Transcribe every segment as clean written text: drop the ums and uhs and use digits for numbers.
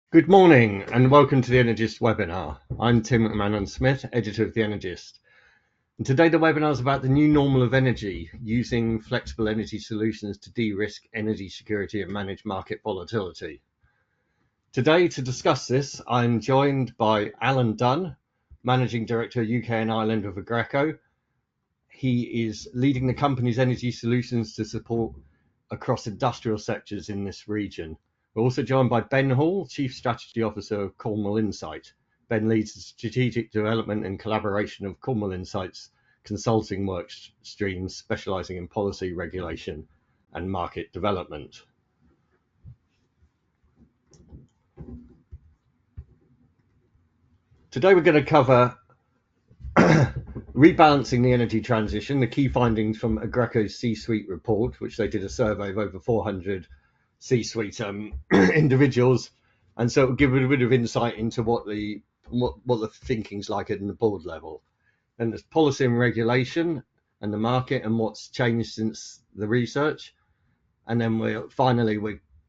Good morning and welcome to the Energyst webinar. I'm Tim McManan-Smith, editor of the Energyst. And today the webinar is about the new normal of energy, using flexible energy solutions to de-risk energy security and manage market volatility. Today to discuss this, I'm joined by Alan Dunne, Managing Director UK and Ireland of Aggreko. He is leading the company's energy solutions to support across industrial sectors in this region. We're also joined by Ben Hall, Chief Strategy Officer of Cornwall Insight. Ben leads the strategic development and collaboration of Cornwall Insight's consulting work streams, specialising in policy, regulation and market development. Today we're going to cover Rebalancing the Energy Transition, the key findings from Aggreko's C-suite report, which they did a survey of over 400 C-suite individuals, and so it'll give a bit of insight into what the thinking's like at the board level. And there's policy and regulation and the market and what's changed since the research, and then we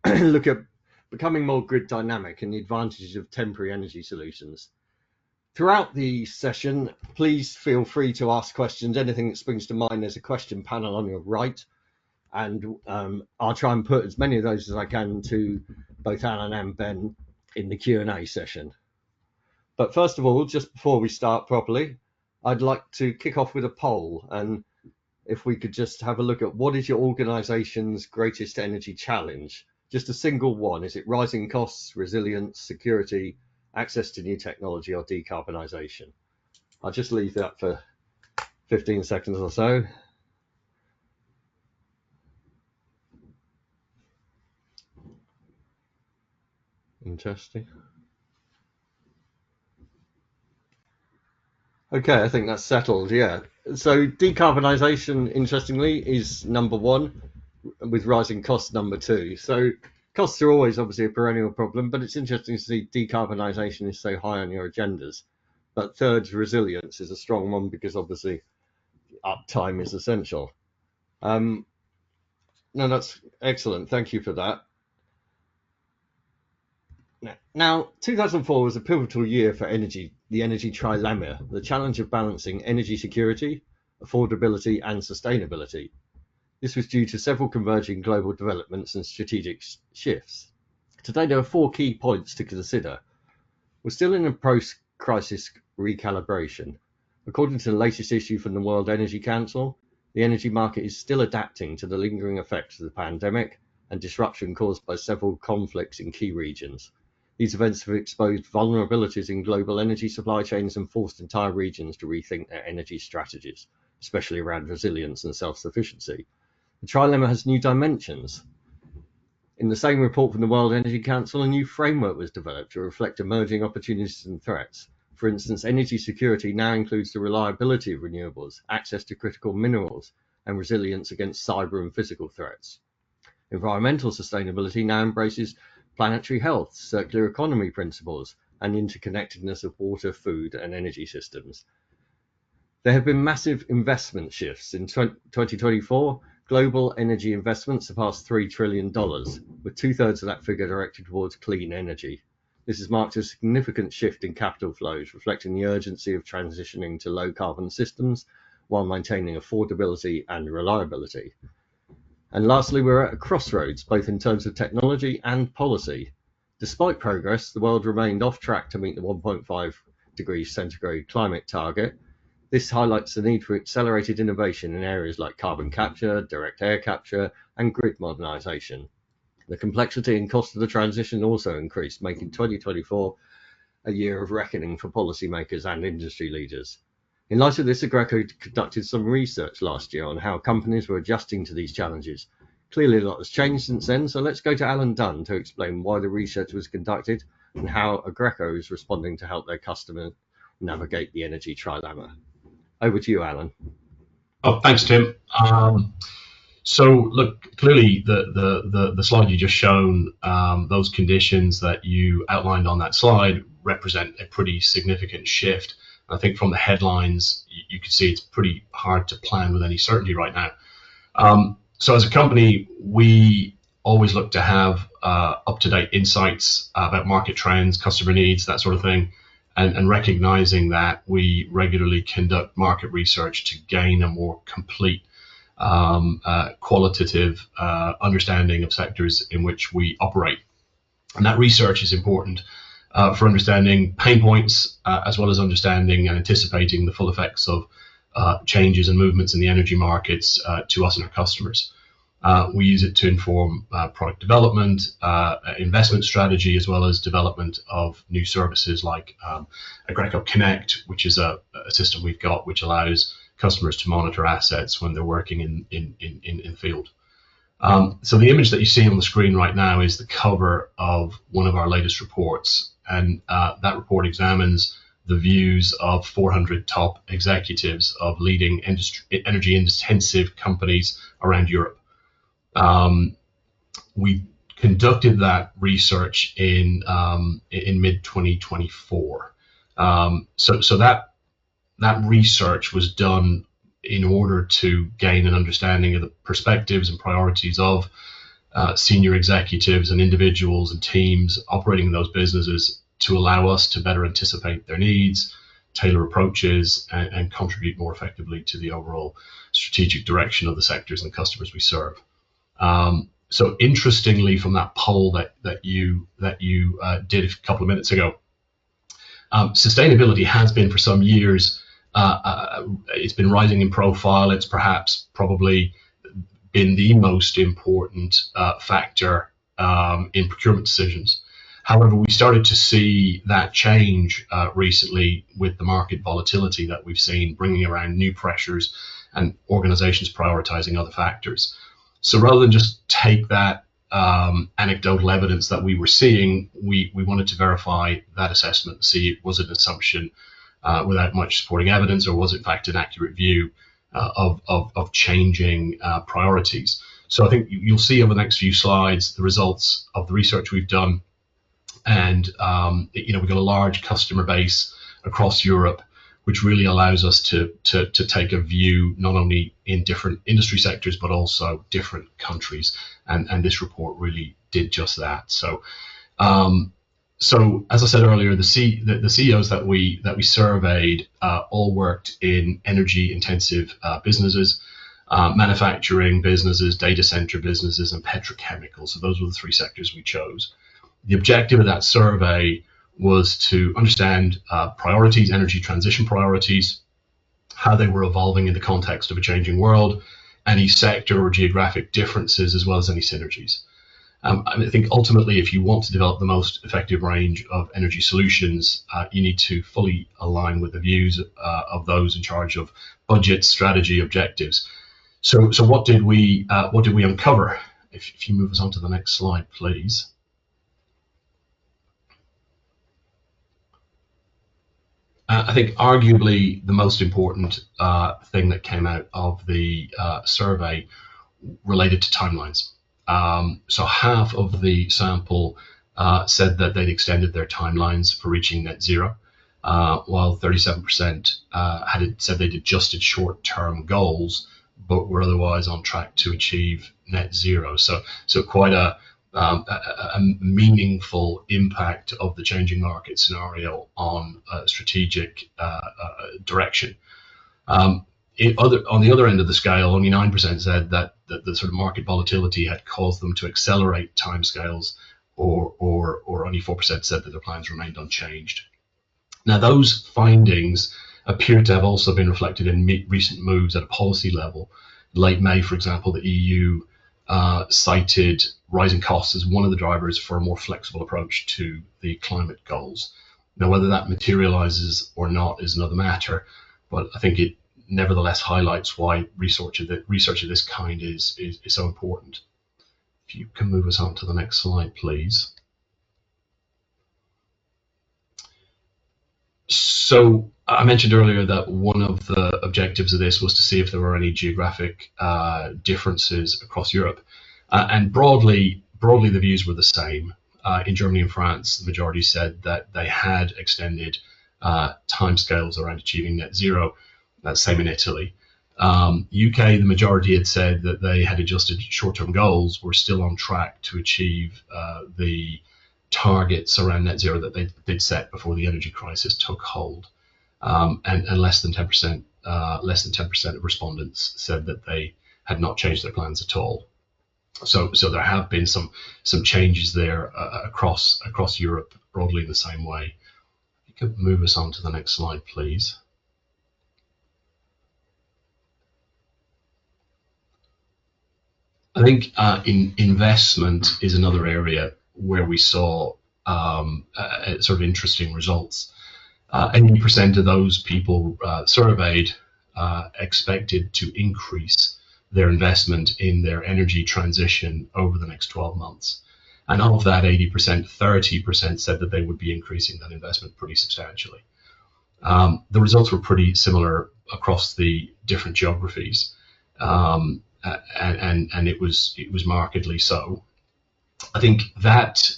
look at becoming more grid dynamic and the advantages of temporary energy solutions. Throughout the session, please feel free to ask questions. Anything that springs to mind, there's a question panel on your right, and I'll try and put as many of those as I can to both Alan and Ben in the Q&A session. But first of all, just before we start properly, I'd like to kick off with a poll, and if we could just have a look at what is your organisation's greatest energy challenge? Just a single one. Is it rising costs, resilience, security, access to new technology, or decarbonisation? I'll just leave that for 15 seconds or so. Interesting. Okay, I think that's settled, yeah. So decarbonisation, interestingly, is number one, with rising costs number two. So costs are always obviously a perennial problem, but it's interesting to see decarbonisation is so high on your agendas. But third, resilience is a strong one because obviously uptime is essential. No, that's excellent. Thank you for that. Now, 2004 was a pivotal year for energy, the energy trilemma, the challenge of balancing energy security, affordability and sustainability. This was due to several converging global developments and strategic shifts. Today, there are four key points to consider. We're still in a post-crisis recalibration. According to the latest issue from the World Energy Council, the energy market is still adapting to the lingering effects of the pandemic and disruption caused by several conflicts in key regions. These events have exposed vulnerabilities in global energy supply chains and forced entire regions to rethink their energy strategies, especially around resilience and self-sufficiency. The trilemma has new dimensions. In the same report from the World Energy Council, a new framework was developed to reflect emerging opportunities and threats. For instance, energy security now includes the reliability of renewables, access to critical minerals, and resilience against cyber and physical threats. Environmental sustainability now embraces planetary health, circular economy principles, and interconnectedness of water, food, and energy systems. There have been massive investment shifts. In 2024, global energy investments surpassed $3 trillion, with two-thirds of that figure directed towards clean energy. This has marked a significant shift in capital flows, reflecting the urgency of transitioning to low-carbon systems while maintaining affordability and reliability. And lastly, we're at a crossroads, both in terms of technology and policy. Despite progress, the world remained off track to meet the 1.5 degrees centigrade climate target. This highlights the need for accelerated innovation in areas like carbon capture, direct air capture, and grid modernisation. The complexity and cost of the transition also increased, making 2024 a year of reckoning for policymakers and industry leaders. In light of this, Aggreko conducted some research last year on how companies were adjusting to these challenges. Clearly a lot has changed since then, so let's go to Alan Dunne to explain why the research was conducted and how Aggreko is responding to help their customers navigate the energy trilemma. Over to you, Alan. Oh, thanks, Tim. So look, clearly the slide you just shown, those conditions that you outlined on that slide represent a pretty significant shift. I think from the headlines, you can see it's pretty hard to plan with any certainty right now. So as a company, we always look to have up-to-date insights about market trends, customer needs, that sort of thing, and recognizing that we regularly conduct market research to gain a more complete qualitative understanding of sectors in which we operate. And that research is important for understanding pain points, as well as understanding and anticipating the full effects of changes and movements in the energy markets to us and our customers. We use it to inform product development, investment strategy, as well as development of new services like Aggreko Connect, which is a system we've got which allows customers to monitor assets when they're working in the field. So the image that you see on the screen right now is the cover of one of our latest reports, and that report examines the views of 400 top executives of leading energy-intensive companies around Europe. We conducted that research in mid 2024. So that research was done in order to gain an understanding of the perspectives and priorities of senior executives and individuals and teams operating in those businesses, to allow us to better anticipate their needs, tailor approaches, and contribute more effectively to the overall strategic direction of the sectors and customers we serve. So interestingly, from that poll that you did a couple of minutes ago, sustainability has been for some years, it's been rising in profile. It's perhaps probably been the most important factor in procurement decisions. However, we started to see that change recently with the market volatility that we've seen, bringing around new pressures and organizations prioritizing other factors. So rather than just take that anecdotal evidence that we were seeing, we wanted to verify that assessment, see was it an assumption without much supporting evidence, or was it in fact an accurate view of changing priorities. So I think you'll see over the next few slides the results of the research we've done. And we've got a large customer base across Europe, which really allows us to take a view not only in different industry sectors but also different countries. And this report really did just that. So as I said earlier, the CEOs that we surveyed all worked in energy-intensive businesses, manufacturing businesses, data center businesses, and petrochemicals. So those were the three sectors we chose. The objective of that survey was to understand priorities, energy transition priorities, how they were evolving in the context of a changing world, any sector or geographic differences, as well as any synergies. I think ultimately, if you want to develop the most effective range of energy solutions, you need to fully align with the views of those in charge of budget, strategy, objectives. So what did we uncover? If you move us on to the next slide, please. I think arguably the most important thing that came out of the survey related to timelines. So half of the sample said that they'd extended their timelines for reaching net zero, while 37% had said they'd adjusted short-term goals, but were otherwise on track to achieve net zero. So quite a meaningful impact of the changing market scenario on strategic direction. On the other end of the scale, only 9% said that the sort of market volatility had caused them to accelerate timescales, or only 4% said that their plans remained unchanged. Now, those findings appear to have also been reflected in recent moves at a policy level. Late May, for example, the EU cited rising costs as one of the drivers for a more flexible approach to the climate goals. Now, whether that materializes or not is another matter, but I think it nevertheless highlights why research of this kind is so important. If you can move us on to the next slide, please. So I mentioned earlier that one of the objectives of this was to see if there were any geographic differences across Europe. And broadly, the views were the same. In Germany and France, the majority said that they had extended timescales around achieving net zero. That's same in Italy. UK, the majority had said that they had adjusted short-term goals, were still on track to achieve the targets around net zero that they'd set before the energy crisis took hold. And less than 10%, of respondents said that they had not changed their plans at all. So there have been some changes there across Europe broadly in the same way. You could move us on to the next slide, please. I think investment is another area where we saw sort of interesting results. 80% of those people surveyed expected to increase their investment in their energy transition over the next 12 months. And of that 80%, 30% said that they would be increasing that investment pretty substantially. The results were pretty similar across the different geographies, and it was markedly so. I think that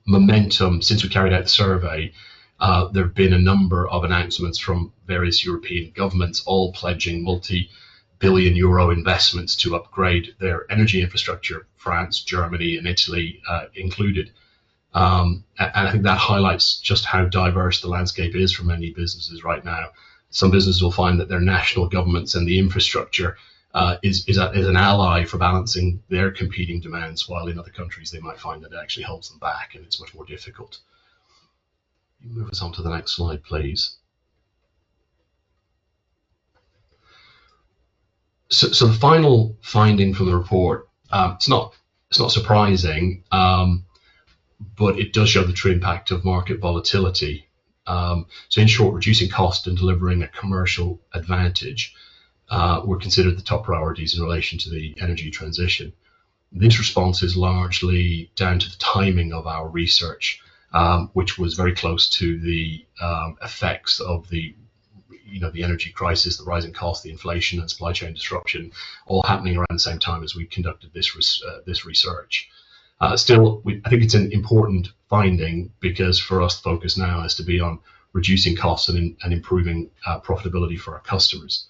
momentum, since we carried out the survey, there have been a number of announcements from various European governments, all pledging multi-billion euro investments to upgrade their energy infrastructure, France, Germany, and Italy included. And I think that highlights just how diverse the landscape is for many businesses right now. Some businesses will find that their national governments and the infrastructure is an ally for balancing their competing demands, while in other countries they might find that it actually holds them back and it's much more difficult. You move us on to the next slide, please. So the final finding from the report, it's not surprising, but it does show the true impact of market volatility. So in short, reducing cost and delivering a commercial advantage were considered the top priorities in relation to the energy transition. This response is largely down to the timing of our research, which was very close to the effects of the energy crisis, the rising cost, the inflation, and supply chain disruption, all happening around the same time as we conducted this research. Still, I think it's an important finding, because for us, the focus now has to be on reducing costs and improving profitability for our customers.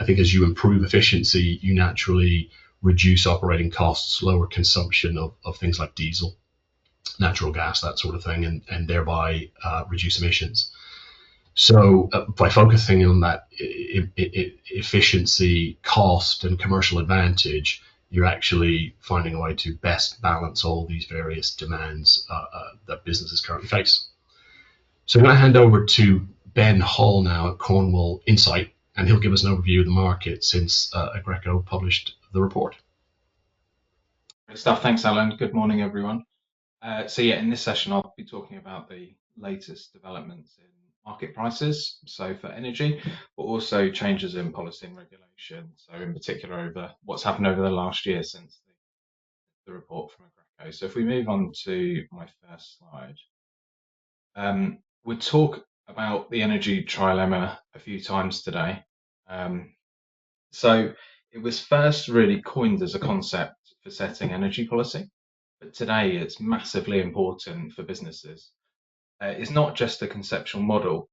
I think as you improve efficiency, you naturally reduce operating costs, lower consumption of things like diesel, natural gas, that sort of thing, and thereby reduce emissions. So by focusing on that efficiency, cost, and commercial advantage, you're actually finding a way to best balance all these various demands that businesses currently face. So I'm going to hand over to Ben Hall now at Cornwall Insight, and he'll give us an overview of the market since Aggreko published the report. Great stuff. Thanks, Alan. Good morning, everyone. So yeah, in this session, I'll be talking about the latest developments in market prices, so for energy, but also changes in policy and regulation. So in particular, over what's happened over the last year since the report from Aggreko. So if we move on to my first slide, we'll talk about the energy trilemma a few times today. So it was first really coined as a concept for setting energy policy, but today it's massively important for businesses. It's not just a conceptual model.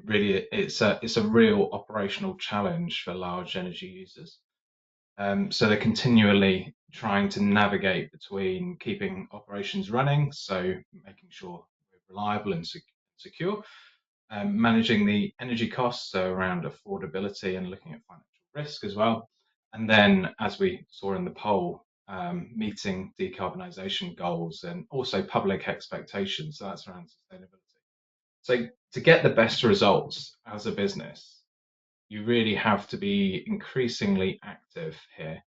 Really, it's a real operational challenge for large energy users. So they're continually trying to navigate between keeping operations running, so making sure we're reliable and secure, managing the energy costs, so around affordability and looking at financial risk as well. And then, as we saw in the poll, meeting decarbonization goals and also public expectations. So that's around sustainability. So to get the best results as a business, you really have to be increasingly active here.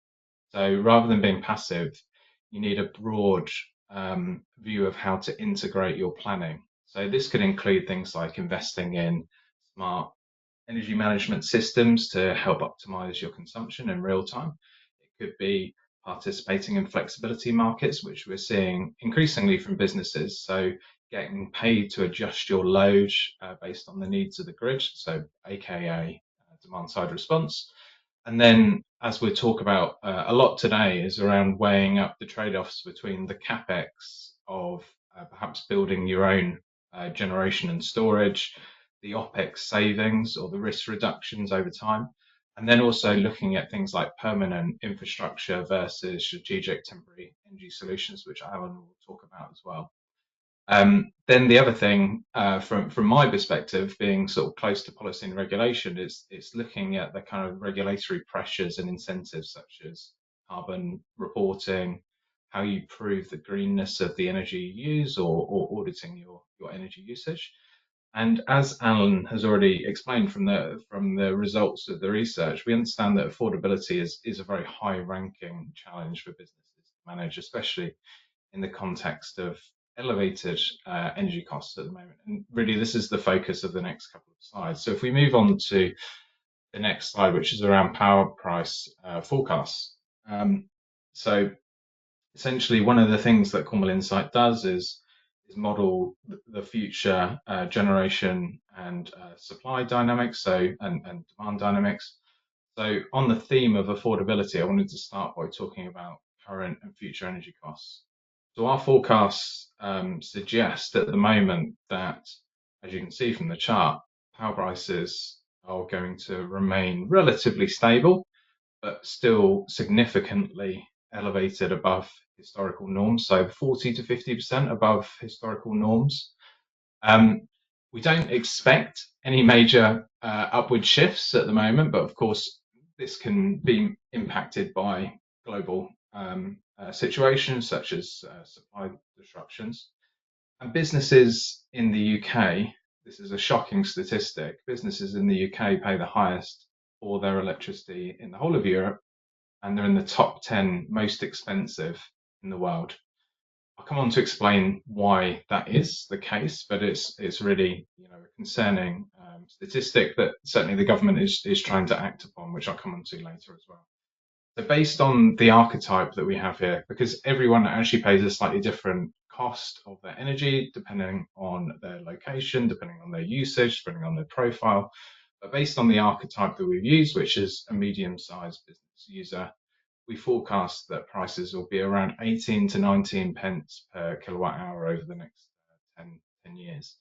So rather than being passive, you need a broad view of how to integrate your planning. So this could include things like investing in smart energy management systems to help optimize your consumption in real time. It could be participating in flexibility markets, which we're seeing increasingly from businesses. So getting paid to adjust your load based on the needs of the grid, so AKA demand side response. And then, as we'll talk about a lot today, is around weighing up the trade-offs between the capex of perhaps building your own generation and storage, the OPEX savings or the risk reductions over time, And then also looking at things like permanent infrastructure versus strategic temporary energy solutions, which Alan will talk about as well. Then the other thing, from my perspective, being sort of close to policy and regulation, is it's looking at the kind of regulatory pressures and incentives such as carbon reporting, how you prove the greenness of the energy you use, or auditing your energy usage. And as Alan has already explained from the results of the research, we understand that affordability is a very high-ranking challenge for businesses to manage, especially in the context of elevated energy costs at the moment. And really, this is the focus of the next couple of slides. So if we move on to the next slide, which is around power price forecasts. So essentially, one of the things that Cornwall Insight does is model the future generation and supply dynamics, and demand dynamics. So on the theme of affordability, I wanted to start by talking about current and future energy costs. So our forecasts suggest at the moment that, as you can see from the chart, power prices are going to remain relatively stable, but still significantly elevated above historical norms, so 40 to 50% above historical norms. We don't expect any major upward shifts at the moment, but of course, this can be impacted by global situations such as supply disruptions. And businesses in the UK, this is a shocking statistic, businesses in the UK pay the highest for their electricity in the whole of Europe, and they're in the top 10 most expensive in the world. I'll come on to explain why that is the case, but it's really a concerning statistic that certainly the government is trying to act upon, which I'll come on to later as well. So based on the archetype that we have here, because everyone actually pays a slightly different cost of their energy, depending on their location, depending on their usage, depending on their profile, but based on the archetype that we've used, which is a medium-sized business user, we forecast that prices will be around 18 to 19 pence per kilowatt hour over the next 10 years.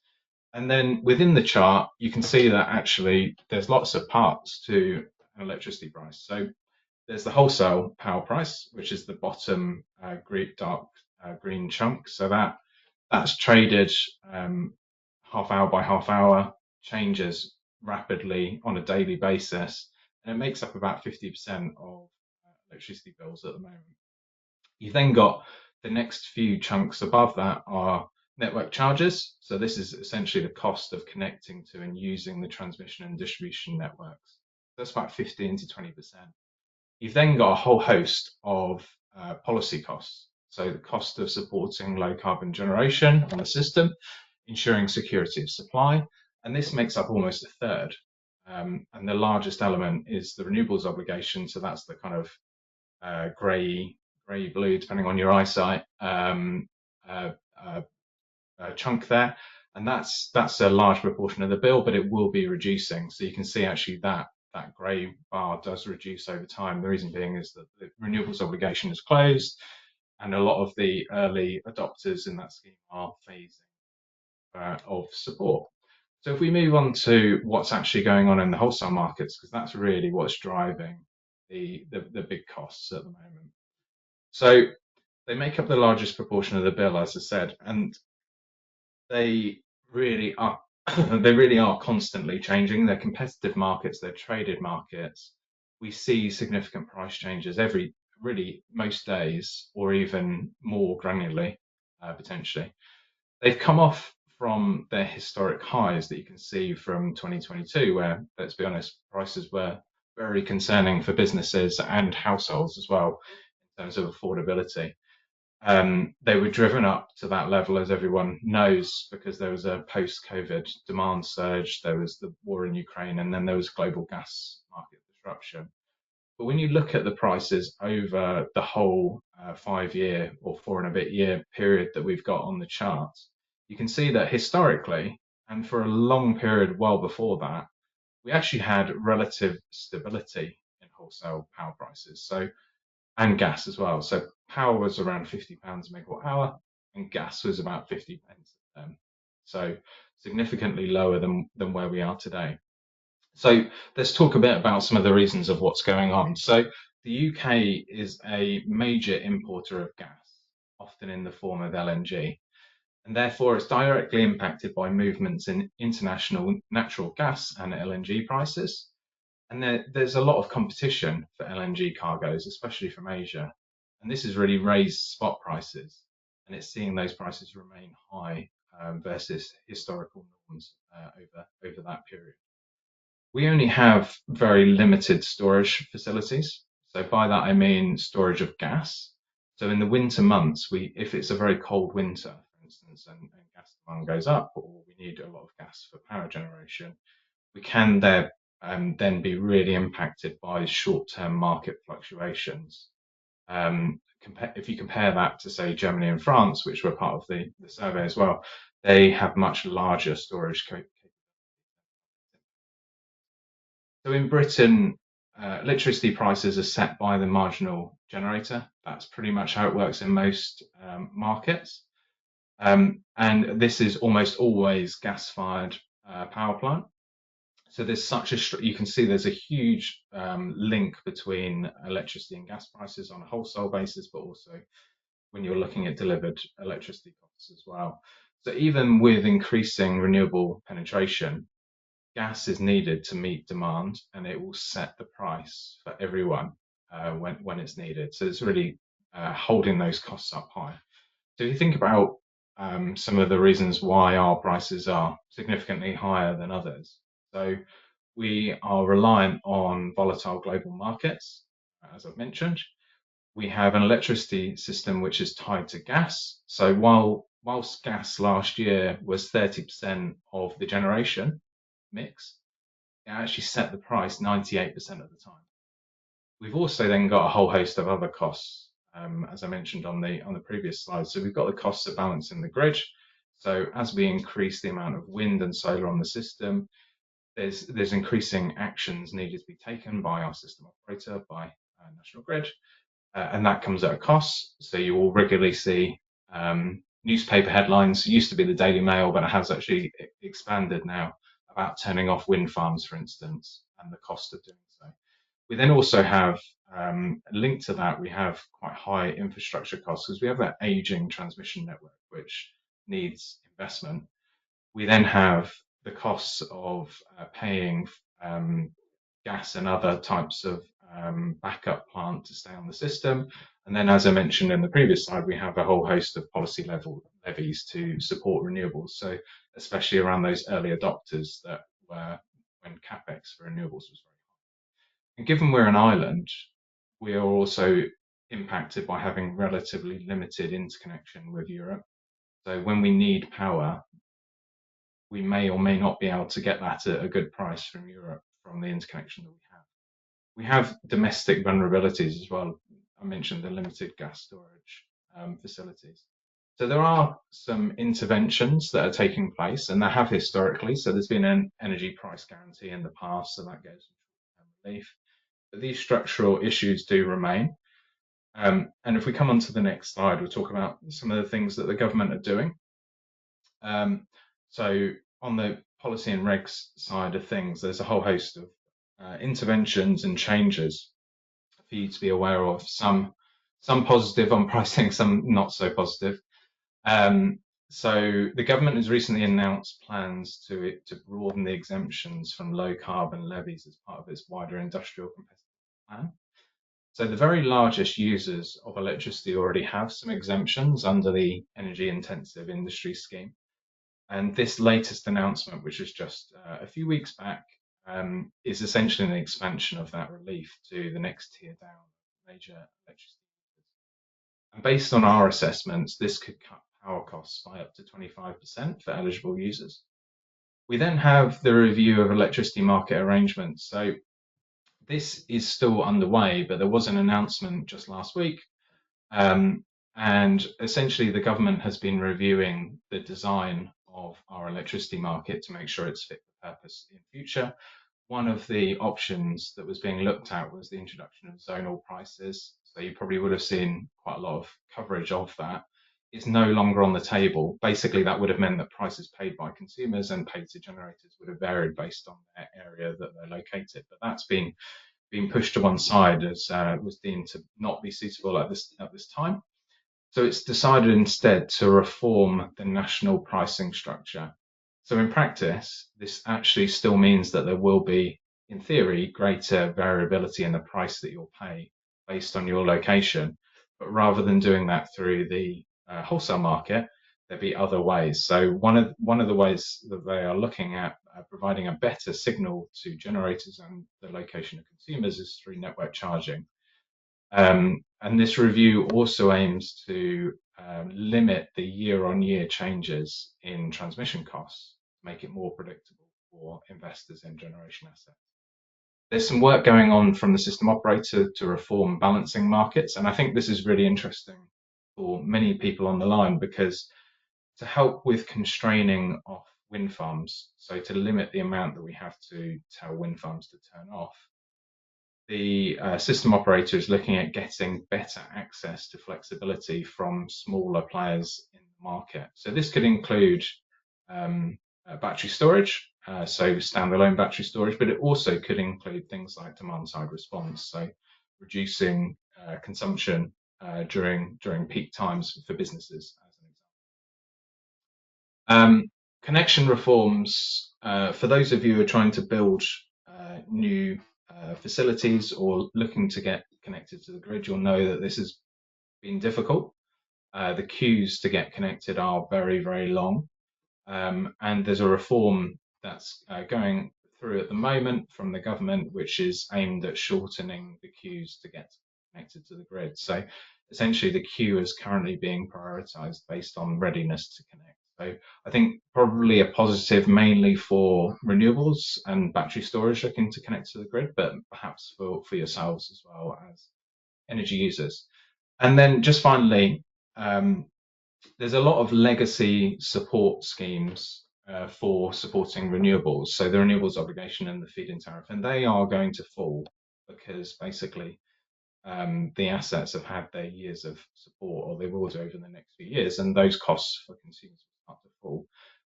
And then within the chart, you can see that actually there's lots of parts to an electricity price. So there's the wholesale power price, which is the bottom dark green chunk. So that's traded half hour by half hour, changes rapidly on a daily basis, and it makes up about 50% of electricity bills at the moment. You've then got the next few chunks above that are network charges. So this is essentially the cost of connecting to and using the transmission and distribution networks. That's about 15 to 20%. You've then got a whole host of policy costs. So the cost of supporting low carbon generation on the system, ensuring security of supply, and this makes up almost a third. And the largest element is the renewables obligation. So that's the kind of grey blue, depending on your eyesight, chunk there, and that's a large proportion of the bill, but it will be reducing. So you can see actually that grey bar does reduce over time. The reason being is that the renewables obligation is closed, and a lot of the early adopters in that scheme are phasing of support. So if we move on to what's actually going on in the wholesale markets, because that's really what's driving the big costs at the moment. So they make up the largest proportion of the bill, as I said, and they really are constantly changing. They're competitive markets, they're traded markets. We see significant price changes most days, or even more granularly, potentially. They've come off from their historic highs that you can see from 2022, where, let's be honest, prices were very concerning for businesses and households as well in terms of affordability. They were driven up to that level, as everyone knows, because there was a post-COVID demand surge, there was the war in Ukraine, and then there was global gas market disruption. But when you look at the prices over the whole 5-year or 4 and a bit year period that we've got on the chart, you can see that historically, and for a long period well before that, we actually had relative stability in wholesale power prices. So, and gas as well. So power was around £50 a megawatt hour, and gas was about 50p. So significantly lower than where we are today. So let's talk a bit about some of the reasons of what's going on. So the UK is a major importer of gas, often in the form of LNG, and therefore it's directly impacted by movements in international natural gas and LNG prices. And there's a lot of competition for LNG cargoes, especially from Asia. And this has really raised spot prices, and it's seeing those prices remain high versus historical norms over that period. We only have very limited storage facilities. So by that I mean storage of gas. So in the winter months, if it's a very cold winter, for instance, and gas demand goes up, or we need a lot of gas for power generation, we can then be really impacted by short-term market fluctuations. If you compare that to, say, Germany and France, which were part of the survey as well, they have much larger storage capabilities. So in Britain, electricity prices are set by the marginal generator. That's pretty much how it works in most markets. And this is almost always gas-fired power plant. So there's you can see there's a huge link between electricity and gas prices on a wholesale basis, but also when you're looking at delivered electricity costs as well. So even with increasing renewable penetration, gas is needed to meet demand, and it will set the price for everyone when it's needed. So it's really holding those costs up high. So if you think about some of the reasons why our prices are significantly higher than others. So we are reliant on volatile global markets, as I've mentioned. We have an electricity system which is tied to gas. So whilst gas last year was 30% of the generation mix, it actually set the price 98% of the time. We've also then got a whole host of other costs, as I mentioned on the previous slide. So we've got the costs of balancing the grid. So as we increase the amount of wind and solar on the system, there's increasing actions needed to be taken by our system operator, by National Grid, and that comes at a cost. So you will regularly see newspaper headlines. It used to be the Daily Mail, but it has actually expanded now, about turning off wind farms, for instance, and the cost of doing so. We then also have, linked to that, we have quite high infrastructure costs because we have an aging transmission network which needs investment. We then have the costs of paying gas and other types of backup plant to stay on the system. And then, as I mentioned in the previous slide, we have a whole host of policy level levies to support renewables. So especially around those early adopters that were when capex for renewables was very high. And given we're an island, we are also impacted by having relatively limited interconnection with Europe. So when we need power, we may or may not be able to get that at a good price from Europe from the interconnection that we have. We have domestic vulnerabilities as well. I mentioned the limited gas storage facilities. So there are some interventions that are taking place, and there have historically. So there's been an energy price guarantee in the past, so that goes relief. But these structural issues do remain. And if we come on to the next slide, we'll talk about some of the things that the government are doing. So on the policy and regs side of things, there's a whole host of interventions and changes for you to be aware of. Some positive on pricing, some not so positive. So the government has recently announced plans to broaden the exemptions from low carbon levies as part of its wider industrial competitive plan. So the very largest users of electricity already have some exemptions under the energy intensive industry scheme. And this latest announcement, which was just a few weeks back, is essentially an expansion of that relief to the next tier down, major electricity users. And based on our assessments, this could cut power costs by up to 25% for eligible users. We then have the review of electricity market arrangements. So this is still underway, but there was an announcement just last week. And essentially, the government has been reviewing the design of our electricity market to make sure it's fit for purpose in future. One of the options that was being looked at was the introduction of zonal prices. So you probably would have seen quite a lot of coverage of that. is no longer on the table. Basically, that would have meant that prices paid by consumers and paid to generators would have varied based on their area that they're located. But that's been pushed to one side as was deemed to not be suitable at this time. So it's decided instead to reform the national pricing structure. So in practice, this actually still means that there will be, in theory, greater variability in the price that you'll pay based on your location. But rather than doing that through the wholesale market, there'll be other ways. So one of the ways that they are looking at providing a better signal to generators and the location of consumers is through network charging. And this review also aims to limit the year-on-year changes in transmission costs, to make it more predictable for investors in generation assets. There's some work going on from the system operator to reform balancing markets, and I think this is really interesting for many people on the line, because to help with constraining off wind farms, so to limit the amount that we have to tell wind farms to turn off, the system operator is looking at getting better access to flexibility from smaller players in the market. So this could include battery storage, so standalone battery storage, but it also could include things like demand side response, so reducing consumption during peak times for businesses, as an example. Connection reforms, for those of you who are trying to build new facilities or looking to get connected to the grid, you'll know that this has been difficult. The queues to get connected are very, very long. And there's a reform that's going through at the moment from the government, which is aimed at shortening the queues to get connected to the grid. So essentially the queue is currently being prioritized based on readiness to connect. So I think probably a positive mainly for renewables and battery storage looking to connect to the grid, but perhaps for yourselves as well as energy users. And then just finally, there's a lot of legacy support schemes for supporting renewables. So the renewables obligation and the feed-in tariff, and they are going to fall because basically the assets have had their years of support, or they will do over the next few years, and those costs for consumers will start to fall.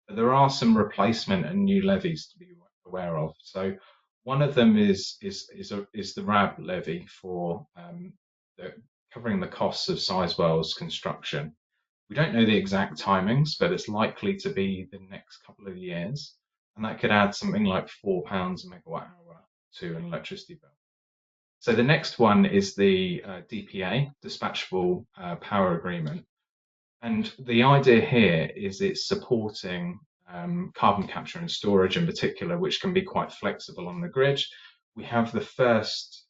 But there are some replacement and new levies to be aware of. So one of them is the RAB levy for covering the costs of Sizewell's construction. We don't know the exact timings, but it's likely to be the next couple of years, and that could add something like £4 a megawatt hour to an electricity bill. So the next one is the DPA, Dispatchable Power Agreement. And the idea here is it's supporting carbon capture and storage in particular, which can be quite flexible on the grid. We have the first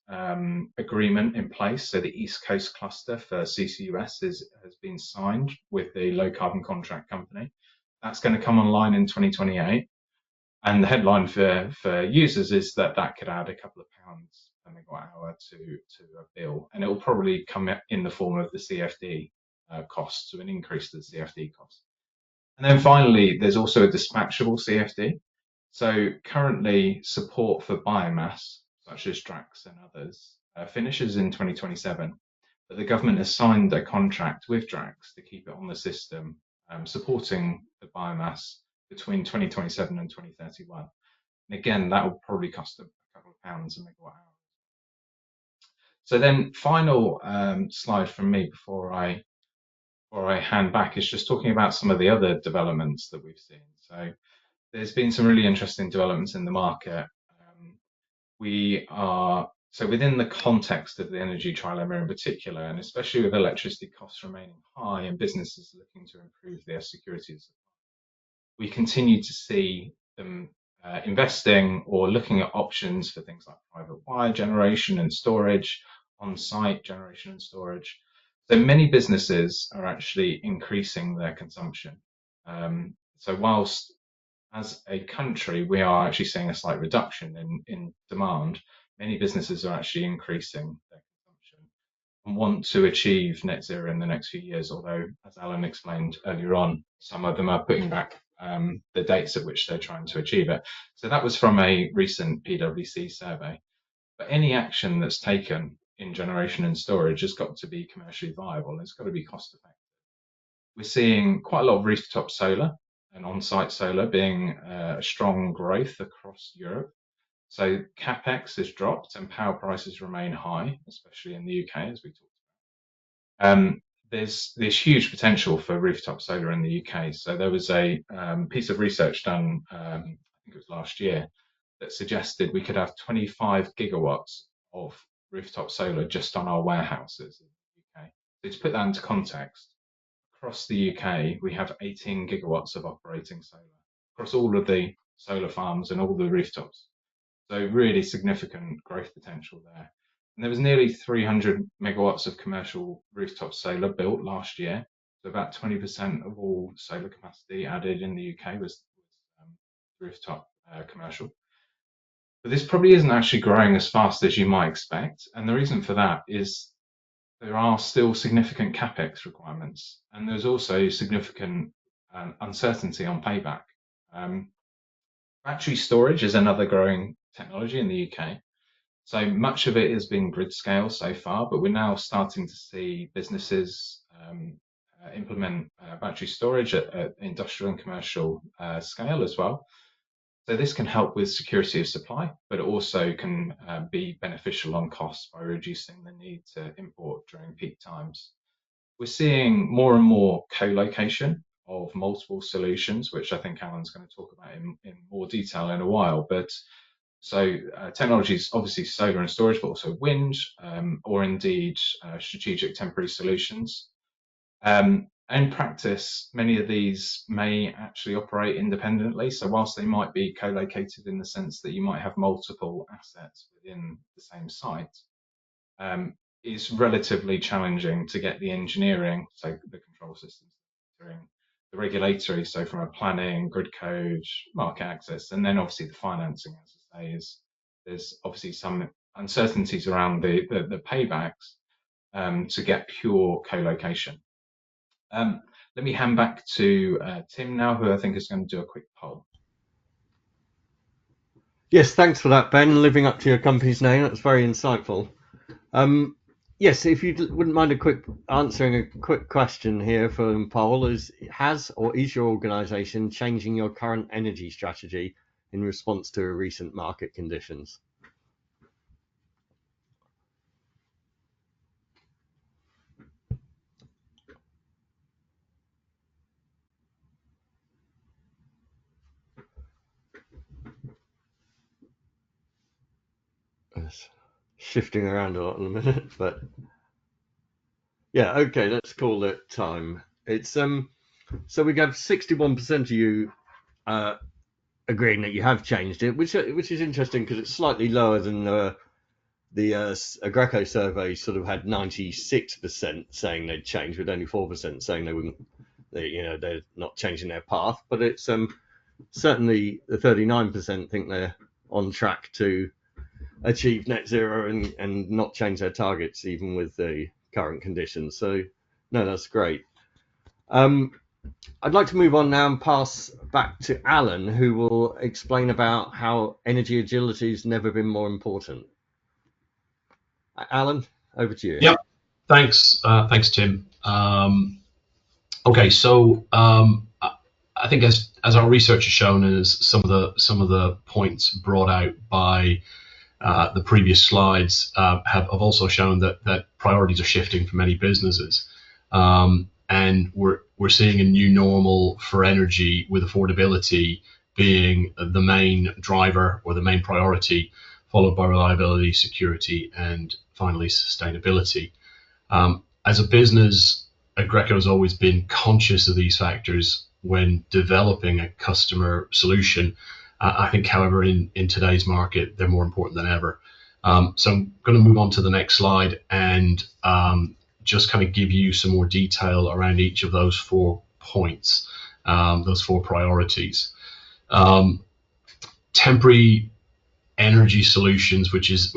agreement in place. So the East Coast cluster for CCUS has been signed with the Low Carbon Contract Company. That's going to come online in 2028. And the headline for users is that could add a couple of pounds per megawatt hour to a bill, and it will probably come in the form of the CFD cost, so an increase to the CFD cost. And then finally, there's also a dispatchable CFD. So currently, support for biomass, such as Drax and others, finishes in 2027, but the government has signed a contract with Drax to keep it on the system, supporting the biomass between 2027 and 2031. And again, that will probably cost a couple of pounds a megawatt hour. So then final slide from me before I hand back is just talking about some of the other developments that we've seen. So there's been some really interesting developments in the market. So within the context of the energy trilemma in particular, and especially with electricity costs remaining high and businesses looking to improve their security of supply, we continue to see them investing or looking at options for things like private wire generation and storage, on-site generation and storage. So many businesses are actually increasing their consumption. So whilst as a country we are actually seeing a slight reduction in demand, many businesses are actually increasing their consumption and want to achieve net zero in the next few years, although, as Alan explained earlier on, some of them are putting back the dates at which they're trying to achieve it. So that was from a recent PwC survey. But any action that's taken in generation and storage has got to be commercially viable. It's got to be cost effective. We're seeing quite a lot of rooftop solar and on-site solar being a strong growth across Europe. So capex has dropped and power prices remain high, especially in the UK, as we talked about. There's huge potential for rooftop solar in the UK. So there was a piece of research done, I think it was last year, that suggested we could have 25 gigawatts of rooftop solar just on our warehouses in the UK. So to put that into context, across the UK, we have 18 gigawatts of operating solar across all of the solar farms and all the rooftops. So really significant growth potential there. And there was nearly 300 megawatts of commercial rooftop solar built last year. So about 20% of all solar capacity added in the UK was rooftop commercial. But this probably isn't actually growing as fast as you might expect. And the reason for that is there are still significant capex requirements, and there's also significant uncertainty on payback. Battery storage is another growing technology in the UK. So much of it has been grid scale so far, but we're now starting to see businesses implement battery storage at industrial and commercial scale as well. So this can help with security of supply, but it also can be beneficial on costs by reducing the need to import during peak times. We're seeing more and more co-location of multiple solutions, which I think Alan's going to talk about in more detail in a while. But so technologies, obviously solar and storage, but also wind, or indeed strategic temporary solutions. In practice, many of these may actually operate independently. So whilst they might be co-located in the sense that you might have multiple assets within the same site, it's relatively challenging to get the engineering, so the control systems, the regulatory, so from a planning, grid code, market access, and then obviously the financing, as I say, there's obviously some uncertainties around the paybacks to get pure co-location. Let me hand back to Tim now, who I think is going to do a quick poll. Yes, thanks for that, Ben. Living up to your company's name, that's very insightful. Yes, if you wouldn't mind answering a quick question here from poll, has or is your organisation changing your current energy strategy in response to recent market conditions? It's shifting around a lot in a minute, but yeah, okay, let's call it time. It's so we have 61% of you agreeing that you have changed it, which is interesting because it's slightly lower than the Aggreko survey sort of had 96% saying they'd change, with only 4% saying they wouldn't. They're not changing their path, but it's certainly the 39% think they're on track to achieve net zero and not change their targets even with the current conditions. So no, that's great. I'd like to move on now and pass back to Alan, who will explain about how energy agility has never been more important. Alan, over to you. Yeah, thanks, Tim. Okay, so I think as our research has shown, and as some of the points brought out by the previous slides have also shown that priorities are shifting for many businesses, and we're seeing a new normal for energy, with affordability being the main driver or the main priority, followed by reliability, security, and finally sustainability. As a business, Aggreko has always been conscious of these factors when developing a customer solution. I think, however, in today's market, they're more important than ever. So I'm going to move on to the next slide and just kind of give you some more detail around each of those 4 points, those 4 priorities. Temporary energy solutions, which is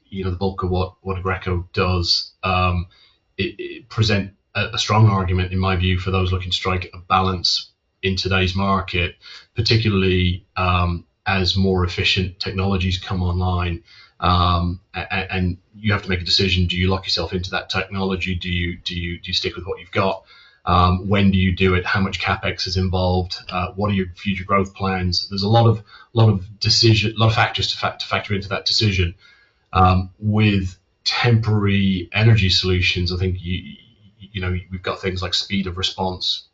the bulk of what Aggreko does, it present a strong argument, in my view, for those looking to strike a balance in today's market, particularly as more efficient technologies come online, and you have to make a decision: do you lock yourself into that technology? Do you stick with what you've got? When do you do it? How much capex is involved? What are your future growth plans? There's a lot of factors to factor into that decision. With temporary energy solutions, I think we've got things like speed of response,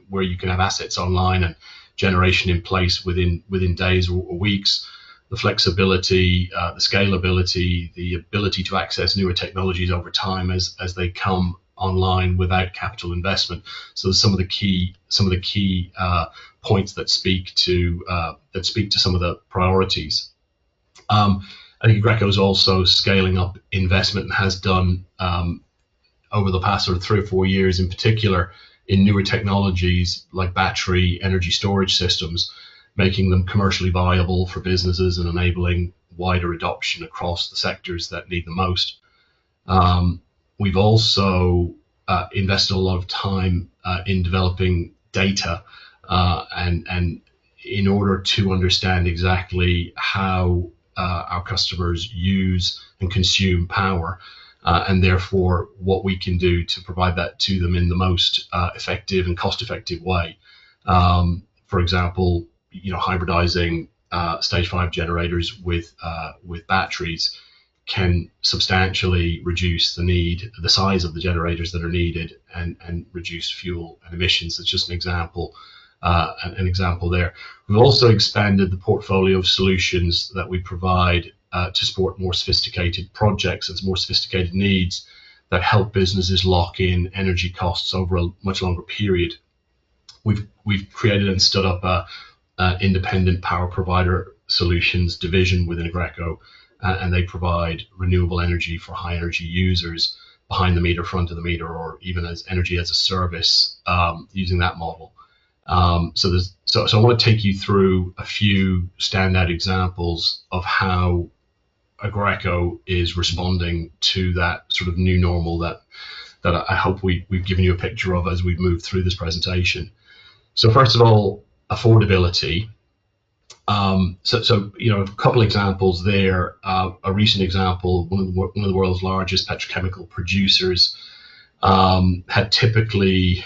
where you can have assets online and generation in place within days or weeks. The flexibility, the scalability, the ability to access newer technologies over time as they come online without capital investment. So there's some of the key points that speak to some of the priorities. I think Aggreko is also scaling up investment and has done over the past sort of 3 or 4 years, in particular, in newer technologies like battery energy storage systems, making them commercially viable for businesses and enabling wider adoption across the sectors that need the most. We've also invested a lot of time in developing data and in order to understand exactly how our customers use and consume power, and therefore what we can do to provide that to them in the most effective and cost-effective way. For example, hybridizing stage 5 generators with batteries can substantially reduce the size of the generators that are needed and reduce fuel and emissions. That's just an example there. We've also expanded the portfolio of solutions that we provide to support more sophisticated projects and more sophisticated needs that help businesses lock in energy costs over a much longer period. We've created and stood up a independent power provider solutions division within Aggreko, and they provide renewable energy for high energy users behind the meter, front of the meter, or even as energy as a service, using that model. So I want to take you through a few standout examples of how Aggreko is responding to that sort of new normal that I hope we've given you a picture of as we've moved through this presentation. So first of all, affordability. So a couple examples there. A recent example, one of the world's largest petrochemical producers had typically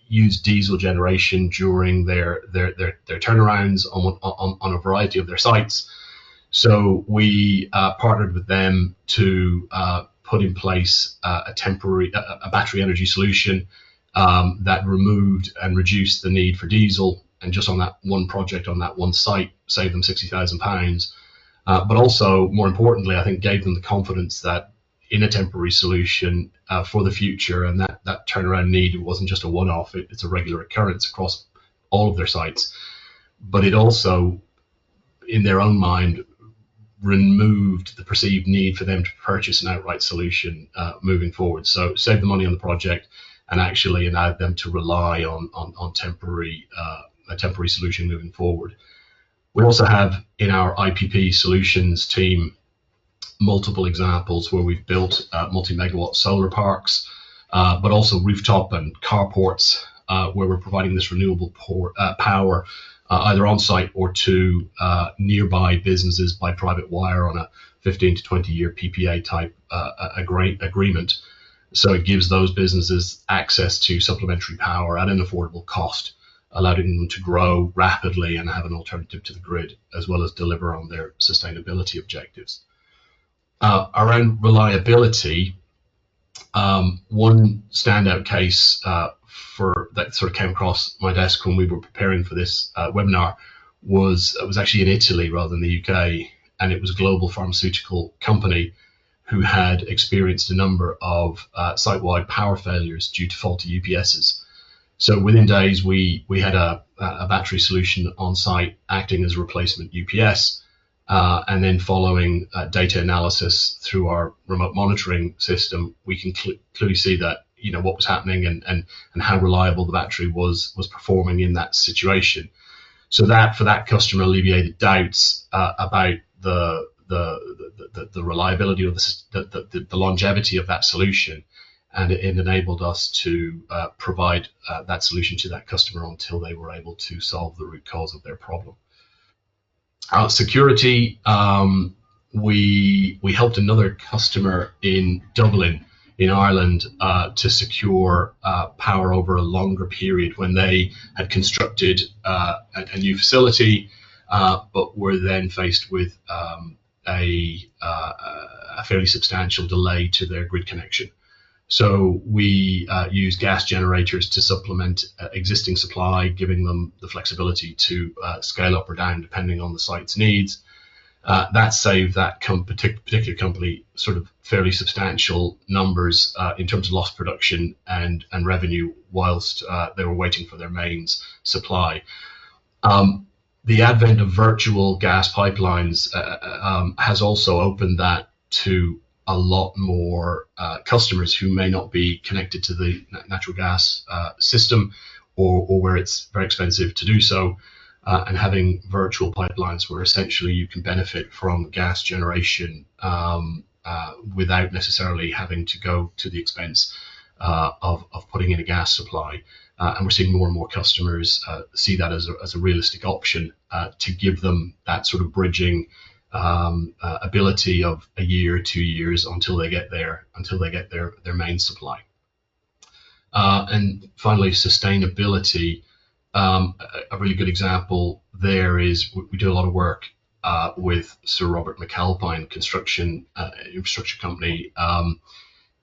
used diesel generation during their turnarounds on a variety of their sites. So we partnered with them to put in place a battery energy solution that removed and reduced the need for diesel, and just on that one project, on that one site, saved them £60,000. But also, more importantly, I think gave them the confidence that in a temporary solution for the future, and that turnaround need wasn't just a one-off, it's a regular occurrence across all of their sites. But it also, in their own mind, removed the perceived need for them to purchase an outright solution moving forward. So saved the money on the project and actually allowed them to rely on a temporary solution moving forward. We also have in our IPP solutions team multiple examples where we've built multi-megawatt solar parks, but also rooftop and carports where we're providing this renewable power either on site or to nearby businesses by private wire on a 15 to 20 year PPA type agreement. So it gives those businesses access to supplementary power at an affordable cost, allowing them to grow rapidly and have an alternative to the grid, as well as deliver on their sustainability objectives. Around reliability, one standout case that sort of came across my desk when we were preparing for this webinar was actually in Italy rather than the UK, and it was a global pharmaceutical company who had experienced a number of site-wide power failures due to faulty UPSs. So within days, we had a battery solution on site acting as a replacement UPS, and then following data analysis through our remote monitoring system, we can clearly see that what was happening and how reliable the battery was performing in that situation. So that for that customer alleviated doubts about the reliability or the longevity of that solution, and it enabled us to provide that solution to that customer until they were able to solve the root cause of their problem. Security, we helped another customer in Dublin in Ireland to secure power over a longer period when they had constructed a new facility, but were then faced with a fairly substantial delay to their grid connection. So we use gas generators to supplement existing supply, giving them the flexibility to scale up or down depending on the site's needs. That saved that particular company sort of fairly substantial numbers in terms of lost production and revenue whilst they were waiting for their mains supply. The advent of virtual gas pipelines has also opened that to a lot more customers who may not be connected to the natural gas system, or where it's very expensive to do so. And having virtual pipelines where essentially you can benefit from gas generation without necessarily having to go to the expense of putting in a gas supply. And we're seeing more and more customers see that as a realistic option to give them that sort of bridging ability of a year, 2 years until they get their main supply. And finally, sustainability. A really good example there is we do a lot of work with Sir Robert McAlpine Construction Infrastructure Company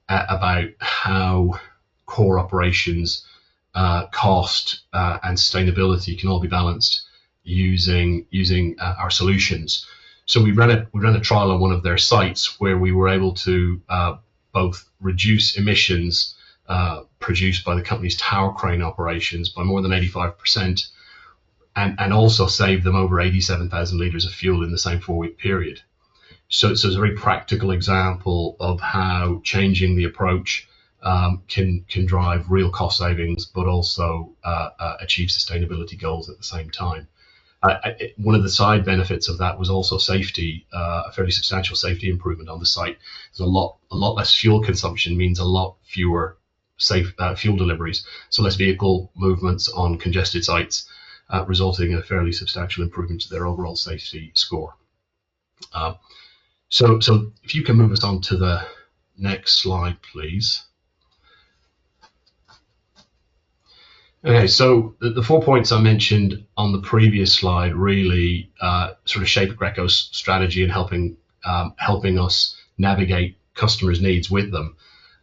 about how core operations, cost, and sustainability can all be balanced using our solutions. So we ran a trial on one of their sites where we were able to both reduce emissions produced by the company's tower crane operations by more than 85%, and also save them over 87,000 litres of fuel in the same 4-week period. So it's a very practical example of how changing the approach can drive real cost savings, but also achieve sustainability goals at the same time. One of the side benefits of that was also safety, a fairly substantial safety improvement on the site. There's a lot less fuel consumption means a lot fewer safe fuel deliveries, so less vehicle movements on congested sites, resulting in a fairly substantial improvement to their overall safety score. So if you can move us on to the next slide, please. Okay, so the 4 points I mentioned on the previous slide really sort of shape Aggreko's strategy and helping us navigate customers' needs with them.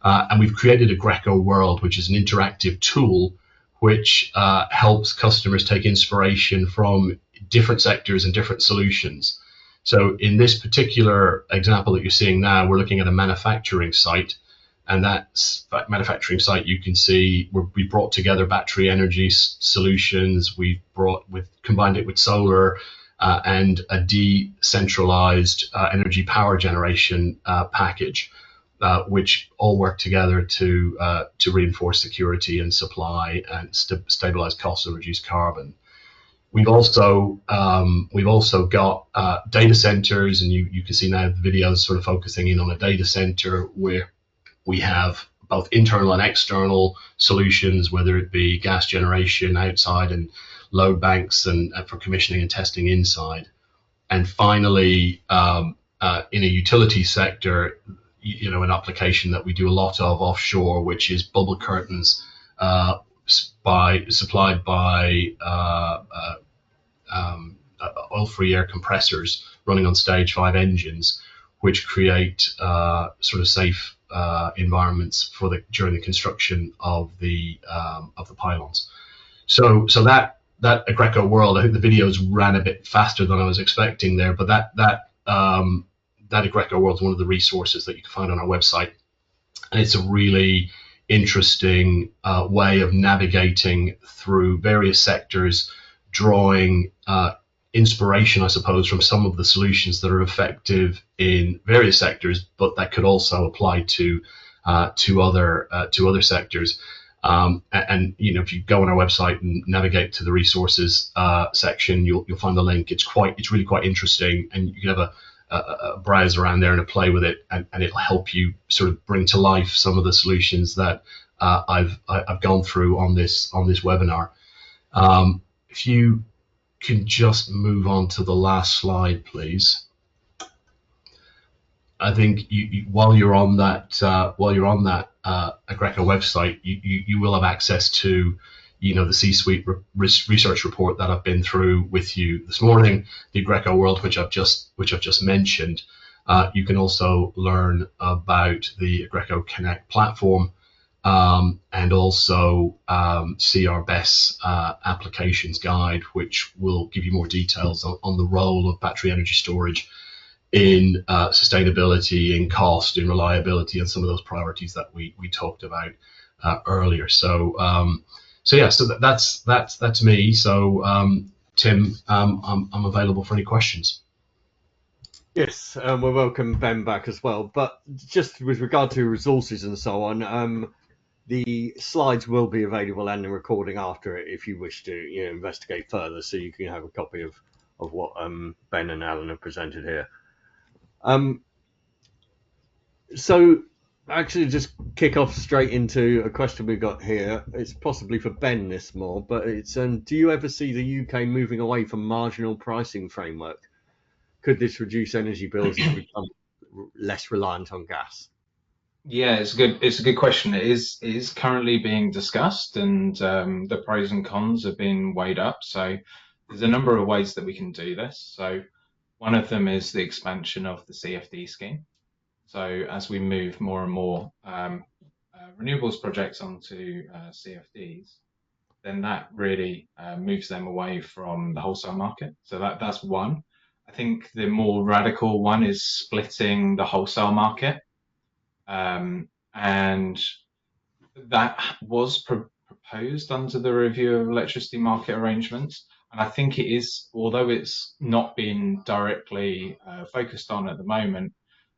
And we've created Aggreko World, which is an interactive tool which helps customers take inspiration from different sectors and different solutions. So in this particular example that you're seeing now, we're looking at a manufacturing site. And that manufacturing site, you can see we brought together battery energy solutions. We've combined it with solar and a decentralized energy power generation package, which all work together to reinforce security and supply and stabilize costs and reduce carbon. We've also got data centers, and you can see now the videos sort of focusing in on a data center where we have both internal and external solutions, whether it be gas generation outside and load banks and for commissioning and testing inside. And finally, in a utility sector, an application that we do a lot of offshore, which is bubble curtains supplied by oil-free air compressors running on stage 5 engines, which create sort of safe environments during the construction of the pylons. So that Aggreko World, I think the videos ran a bit faster than I was expecting there, but that Aggreko World is one of the resources that you can find on our website, and it's a really interesting way of navigating through various sectors, drawing inspiration, I suppose, from some of the solutions that are effective in various sectors, but that could also apply to other sectors. And if you go on our website and navigate to the resources section, you'll find the link. It's really quite interesting, and you can have a browse around there and a play with it, and it'll help you sort of bring to life some of the solutions that I've gone through on this webinar. If you can just move on to the last slide, please. I think while you're on that Aggreko website, you will have access to, the C-suite research report that I've been through with you this morning, the Aggreko World, which I've just mentioned. You can also learn about the Aggreko Connect platform, and also see our best applications guide, which will give you more details on the role of battery energy storage in sustainability, in cost, in reliability, and some of those priorities that we talked about earlier. So that's me. So Tim, I'm available for any questions. Yes, we'll welcome Ben back as well. But just with regard to resources and so on, the slides will be available and the recording after it if you wish to investigate further, so you can have a copy of what Ben and Alan have presented here. So actually just kick off straight into a question we've got here. It's possibly for Ben this more, but it's do you ever see the UK moving away from marginal pricing framework? Could this reduce energy bills to become less reliant on gas? Yeah, it's a good question. It is currently being discussed, and the pros and cons are being weighed up. So there's a number of ways that we can do this. So one of them is the expansion of the CFD scheme. So as we move more and more renewables projects onto CFDs, then that really moves them away from the wholesale market. So that's one. I think the more radical one is splitting the wholesale market. And that was proposed under the review of electricity market arrangements. And I think it is, although it's not been directly focused on at the moment,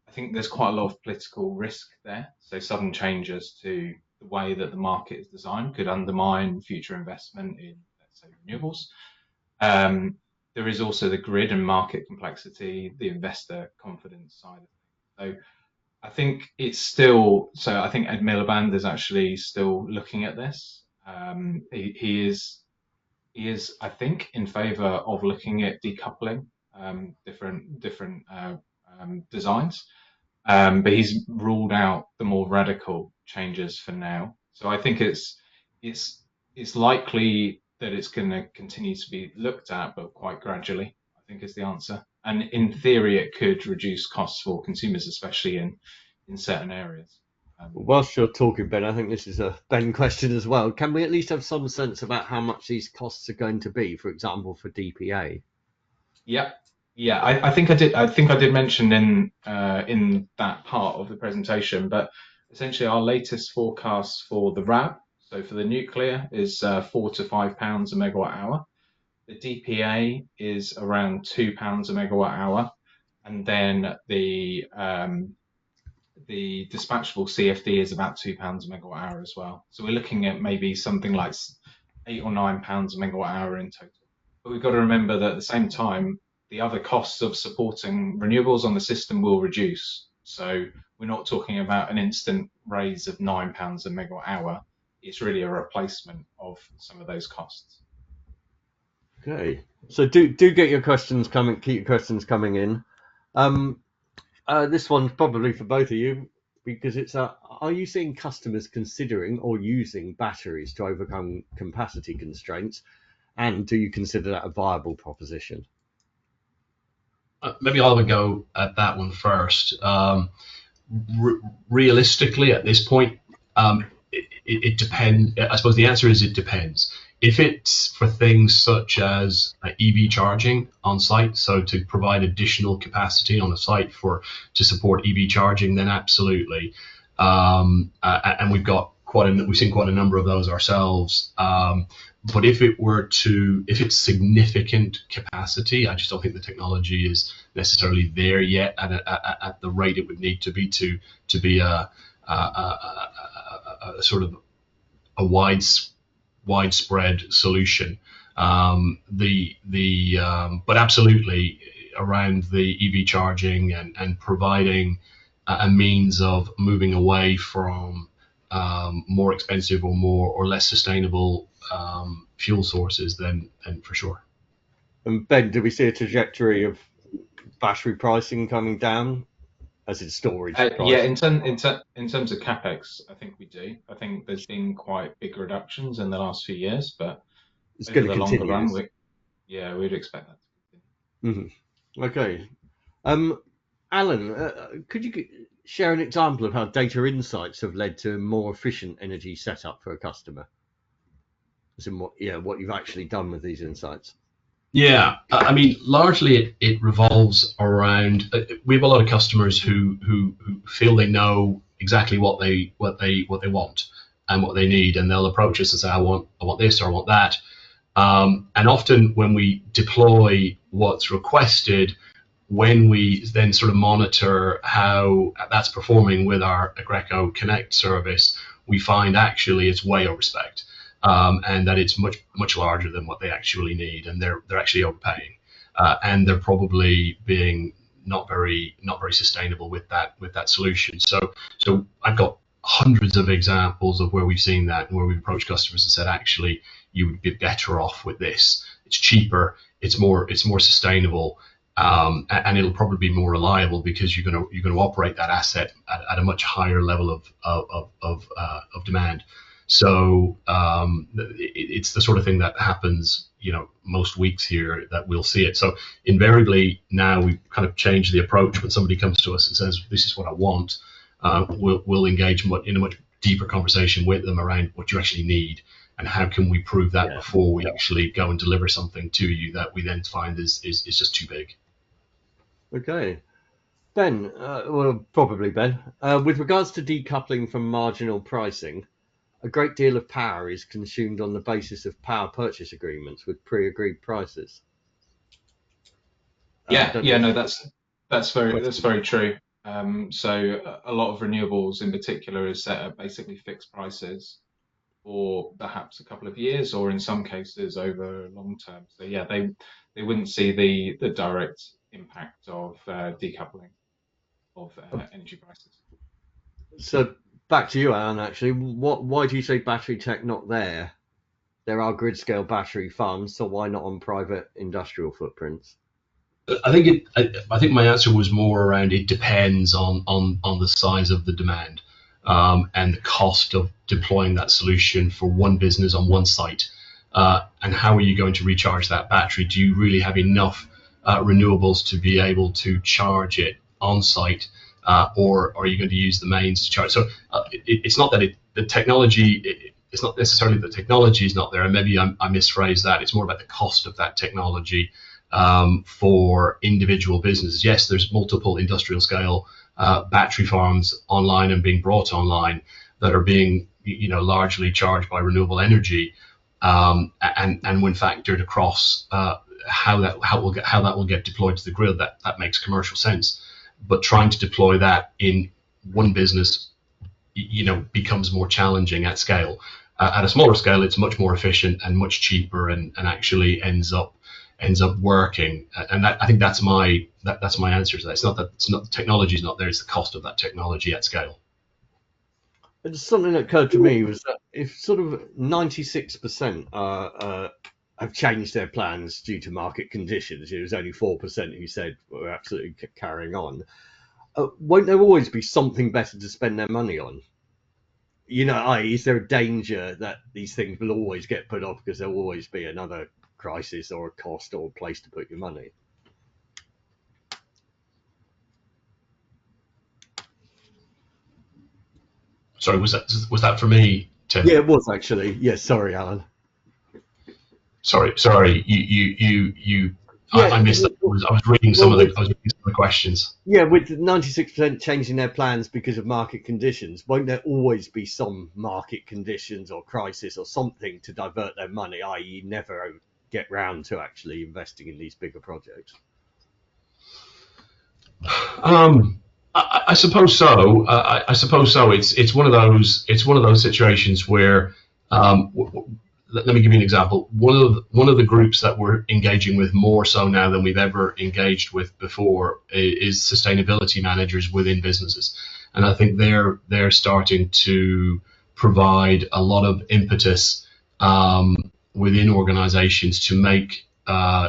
I think there's quite a lot of political risk there. So sudden changes to the way that the market is designed could undermine future investment in, let's say, renewables. There is also the grid and market complexity, the investor confidence side of things. So I think it's still, so I think Ed Miliband is actually still looking at this. He is, I think, in favour of looking at decoupling different designs, but he's ruled out the more radical changes for now. So I think it's likely that it's going to continue to be looked at, but quite gradually, I think is the answer. And in theory, it could reduce costs for consumers, especially in certain areas. Whilst you're talking, Ben, I think this is a Ben question as well. Can we at least have some sense about how much these costs are going to be, for example, for DPA? Yeah, I think I did. I think I did mention in that part of the presentation, but essentially our latest forecast for the RAB, so for the nuclear, is £4 to £5 a megawatt hour. The DPA is around £2 a megawatt hour, and then the dispatchable CFD is about £2 a megawatt hour as well. So we're looking at maybe something like £8 or £9 a megawatt hour in total. But we've got to remember that at the same time, the other costs of supporting renewables on the system will reduce. So we're not talking about an instant raise of £9 a megawatt hour. It's really a replacement of some of those costs. Okay, so do get your questions coming. Keep your questions coming in. This one's probably for both of you, because it's are you seeing customers considering or using batteries to overcome capacity constraints, and do you consider that a viable proposition? Maybe I'll go at that one first. Realistically, at this point, it depends. I suppose the answer is it depends. If it's for things such as EV charging on site, so to provide additional capacity on a site to support EV charging, then absolutely. And we've seen quite a number of those ourselves. But if it's significant capacity, I just don't think the technology is necessarily there yet at the rate it would need to be a sort of a widespread solution. But absolutely around the EV charging and providing a means of moving away from more expensive or less sustainable fuel sources, then for sure. And Ben, do we see a trajectory of battery pricing coming down? as in storage Yeah, price? in terms of capex, I think we do. I think there's been quite big reductions in the last few years, but It's going over to the longer continue. run, we'd expect that to continue. Okay. Um, Alan, could you share an example of how data insights have led to a more efficient energy setup for a customer? As in what you've actually done with these insights. Yeah, I mean, largely it revolves around. We have a lot of customers who feel they know exactly what they want and what they need, and they'll approach us and say, I want this or I want that. And often when we deploy what's requested, when we then sort of monitor how that's performing with our Aggreko Connect service, we find actually it's way overspec, and that it's much larger than what they actually need, and they're actually overpaying, and they're probably being not very sustainable with that solution. So I've got hundreds of examples of where we've seen that and where we've approached customers and said, actually, you would be better off with this. It's cheaper, it's more sustainable, and it'll probably be more reliable because you're going to operate that asset at a much higher level of demand. So it's the sort of thing that happens, most weeks here that we'll see it. So invariably now we've kind of changed the approach. When somebody comes to us and says, "This is what I want," we'll engage in a much deeper conversation with them around what you actually need and how can we prove that before we actually go and deliver something to you that we then find is just too big. Okay. Ben, probably Ben, with regards to decoupling from marginal pricing, a great deal of power is consumed on the basis of power purchase agreements with pre-agreed prices. No, that's very true. So a lot of renewables in particular is set at basically fixed prices for perhaps a couple of years, or in some cases over long term. So yeah, they wouldn't see the direct impact of decoupling of energy prices. So back to you, Alan. Actually, why do you say battery tech not there? There are grid scale battery farms, so why not on private industrial footprints? I think my answer was more around it depends on the size of the demand, and the cost of deploying that solution for one business on one site, and how are you going to recharge that battery? Do you really have enough renewables to be able to charge it on site, or are you going to use the mains to charge? So it's not that the technology. It's not necessarily the technology is not there, and maybe I misphrased that. It's more about the cost of that technology. For individual businesses, yes, there's multiple industrial scale battery farms online and being brought online that are being, largely charged by renewable energy, and when factored across how that will get deployed to the grid, that makes commercial sense. But trying to deploy that in one business, becomes more challenging at scale. At a smaller scale, it's much more efficient and much cheaper, and actually ends up working, and I think that's my answer to that. It's not the technology is not there; it's the cost of that technology at scale. And something that occurred to me was that if sort of 96% have changed their plans due to market conditions, it was only 4% who said we're absolutely carrying on. Won't there always be something better to spend their money on? Is there a danger that these things will always get put off because there'll always be another crisis or a cost or a place to put your money? Sorry, was that for me, Tim? Yeah, it was actually. Yes, sorry, Alan. Sorry. I missed that. I was reading some of the questions. Yeah, with 96% changing their plans because of market conditions, won't there always be some market conditions or crisis or something to divert their money, i.e. never get round to actually investing in these bigger projects? I suppose so. I suppose so. It's one of those situations where, let me give you an example. One of the groups that we're engaging with more so now than we've ever engaged with before is sustainability managers within businesses, and I think they're starting to provide a lot of impetus within organizations to make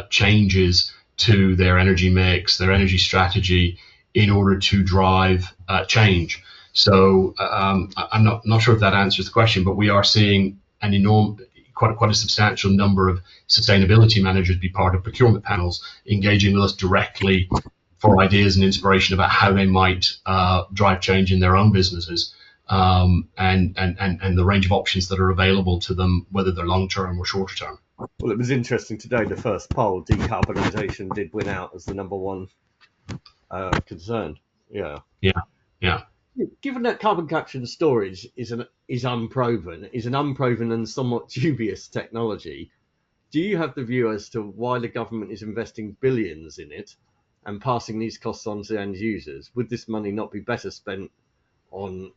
changes to their energy mix, their energy strategy, in order to drive change. So I'm not sure if that answers the question, but we are seeing an quite a substantial number of sustainability managers be part of procurement panels, engaging with us directly for ideas and inspiration about how they might drive change in their own businesses, and the range of options that are available to them, whether they're long term or shorter term. Well, it was interesting today, the first poll, decarbonisation did win out as the number one concern. Yeah. Given that carbon capture and storage is an unproven and somewhat dubious technology, do you have the view as to why the government is investing billions in it and passing these costs on to end users? Would this money not be better spent on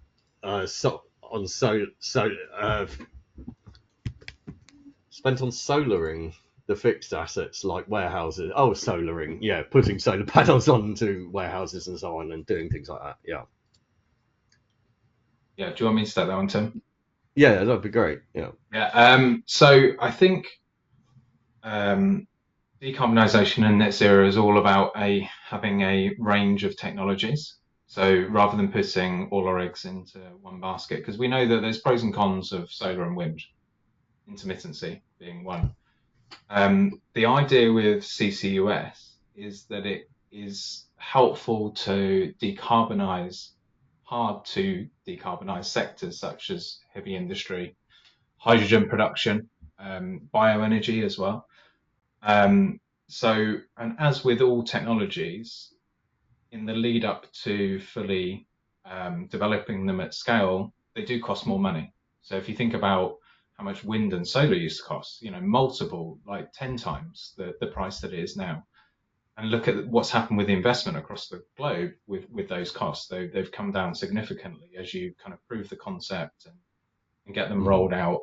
solaring the fixed assets like warehouses? Oh, solaring, yeah, putting solar panels onto warehouses and so on, and doing things like that. Yeah. Yeah. Do you want me to start that one, Tim? Yeah, that'd be great. Yeah. So I think decarbonisation and net zero is all about having a range of technologies. So rather than putting all our eggs into one basket, because we know that there's pros and cons of solar and wind, intermittency being one. The idea with CCUS is that it is helpful to decarbonise hard to decarbonise sectors such as heavy industry, hydrogen production, bioenergy as well. And as with all technologies, in the lead up to fully developing them at scale, they do cost more money. So if you think about how much wind and solar used to cost, multiple, like 10 times the price that it is now. And look at what's happened with the investment across the globe with those costs. They've come down significantly as you kind of prove the concept and get them rolled out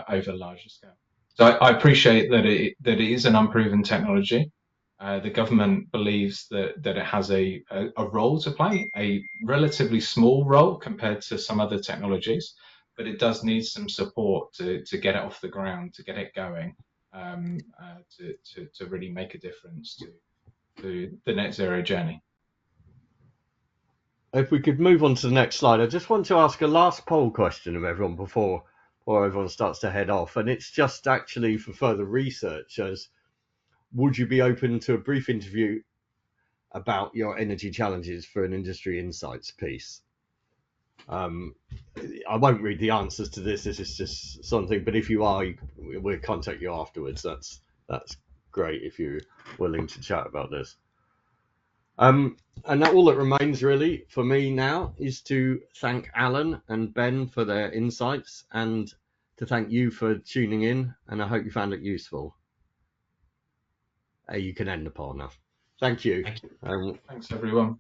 over a larger scale. So I appreciate that it is an unproven technology. The government believes that it has a role to play, a relatively small role compared to some other technologies, but it does need some support to get it off the ground, to get it going, to really make a difference to the net zero journey. If we could move on to the next slide, I just want to ask a last poll question of everyone before everyone starts to head off, and it's just actually for further research as would you be open to a brief interview about your energy challenges for an industry insights piece? I won't read the answers to this. This is just something, but if you are, we'll contact you afterwards. That's great if you're willing to chat about this. And all that remains really for me now is to thank Alan and Ben for their insights and to thank you for tuning in, and I hope you found it useful. You can end the poll now. Thank you. Thanks, everyone.